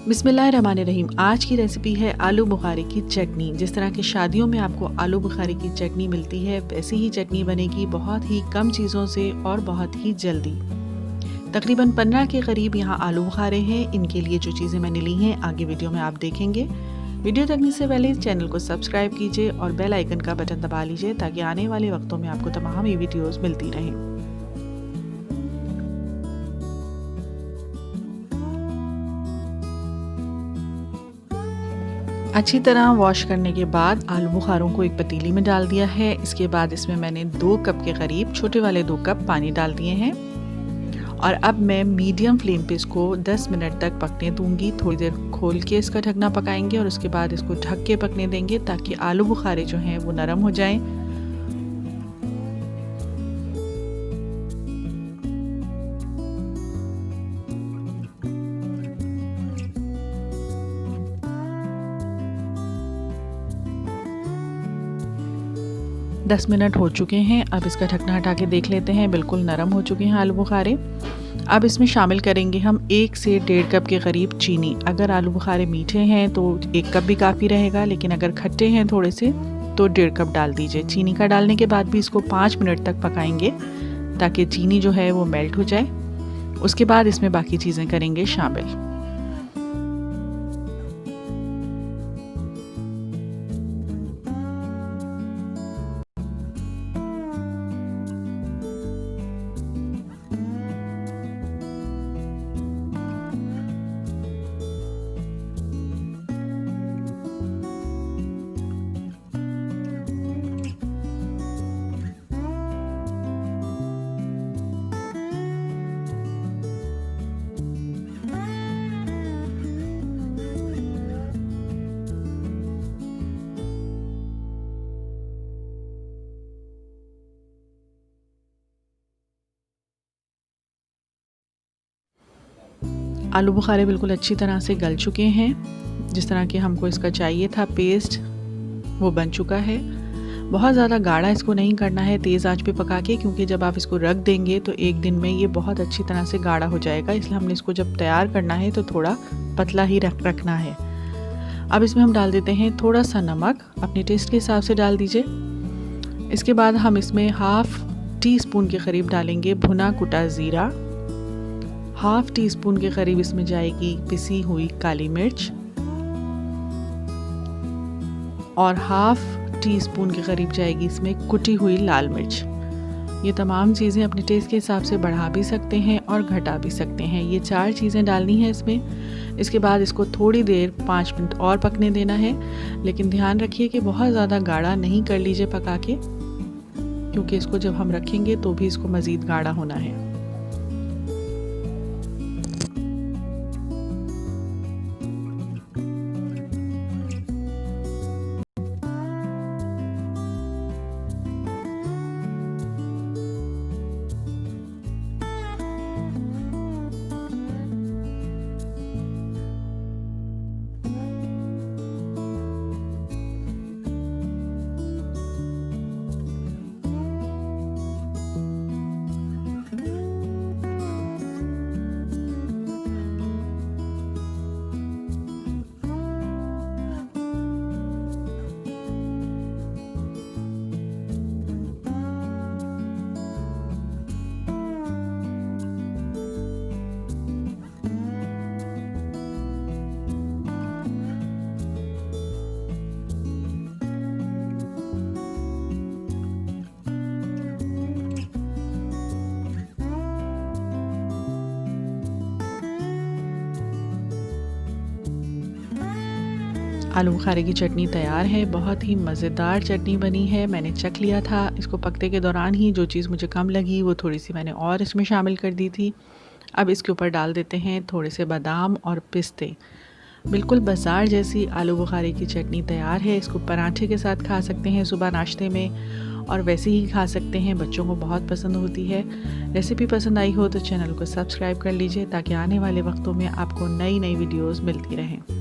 बिस्मिल्लाहिर्रहमानिर्रहीम। आज की रेसिपी है आलू बुखारे की चटनी। जिस तरह की शादियों में आपको आलू बुखारे की चटनी मिलती है, वैसी ही चटनी बनेगी बहुत ही कम चीज़ों से और बहुत ही जल्दी। तकरीबन 15 के करीब यहाँ आलू बुखारे हैं। इनके लिए जो चीज़ें मैंने ली हैं आगे वीडियो में आप देखेंगे। वीडियो देखने से पहले चैनल को सब्सक्राइब कीजिए और बेल आइकन का बटन दबा लीजिए ताकि आने वाले वक्तों में आपको तमाम ये वीडियोज़ मिलती रहें। अच्छी तरह वॉश करने के बाद आलू बुखारों को एक पतीली में डाल दिया है। इसके बाद इसमें मैंने 2 कप के करीब, छोटे वाले 2 कप पानी डाल दिए हैं और अब मैं मीडियम फ्लेम पे इसको 10 मिनट तक पकने दूंगी। थोड़ी देर खोल के इसका ढकना पकाएंगे और उसके बाद इसको ढक के पकने देंगे ताकि आलू बुखारे जो हैं वो नरम हो जाएं। दस मिनट हो चुके हैं। अब इसका ढकना हटा के देख लेते हैं। बिल्कुल नरम हो चुके हैं आलू बुखारे। अब इसमें शामिल करेंगे हम 1 से 1.5 कप के करीब चीनी। अगर आलू बुखारे मीठे हैं तो 1 कप भी काफ़ी रहेगा, लेकिन अगर खट्टे हैं थोड़े से तो 1.5 कप डाल दीजिए। चीनी का डालने के बाद भी इसको 5 मिनट तक पकाएंगे ताकि चीनी जो है वो मेल्ट हो जाए। उसके बाद इसमें बाकी चीज़ें करेंगे शामिल। आलू बुखारे बिल्कुल अच्छी तरह से गल चुके हैं। जिस तरह के हमको इसका चाहिए था पेस्ट वो बन चुका है। बहुत ज़्यादा गाढ़ा इसको नहीं करना है तेज़ आंच पे पका के, क्योंकि जब आप इसको रख देंगे तो एक दिन में ये बहुत अच्छी तरह से गाढ़ा हो जाएगा। इसलिए हमने इसको जब तैयार करना है तो थोड़ा पतला ही रखना है। अब इसमें हम डाल देते हैं थोड़ा सा नमक, अपने टेस्ट के हिसाब से डाल दीजिए। इसके बाद हम इसमें 1/2 टीस्पून के करीब डालेंगे भुना कुटा ज़ीरा। 1/2 टीस्पून के करीब इसमें जाएगी पिसी हुई काली मिर्च और 1/2 टीस्पून के करीब जाएगी इसमें कुटी हुई लाल मिर्च। ये तमाम चीज़ें अपने टेस्ट के हिसाब से बढ़ा भी सकते हैं और घटा भी सकते हैं। ये 4 चीज़ें डालनी है इसमें। इसके बाद इसको थोड़ी देर 5 मिनट और पकने देना है, लेकिन ध्यान रखिए कि बहुत ज़्यादा गाढ़ा नहीं कर लीजिए पका के, क्योंकि इसको जब हम रखेंगे तो भी इसको मज़ीद गाढ़ा होना है। आलू बुखारे की चटनी तैयार है। बहुत ही मज़ेदार चटनी बनी है। मैंने चख लिया था इसको पकते के दौरान ही। जो चीज़ मुझे कम लगी वो थोड़ी सी मैंने और इसमें शामिल कर दी थी। अब इसके ऊपर डाल देते हैं थोड़े से बादाम और पिस्ते। बिल्कुल बाज़ार जैसी आलू बुखारे की चटनी तैयार है। इसको पराठे के साथ खा सकते हैं सुबह नाश्ते में, और वैसे ही खा सकते हैं। बच्चों को बहुत पसंद होती है। रेसिपी पसंद आई हो तो चैनल को सब्सक्राइब कर लीजिए ताकि आने वाले वक्तों में आपको नई नई वीडियोज़ मिलती रहें।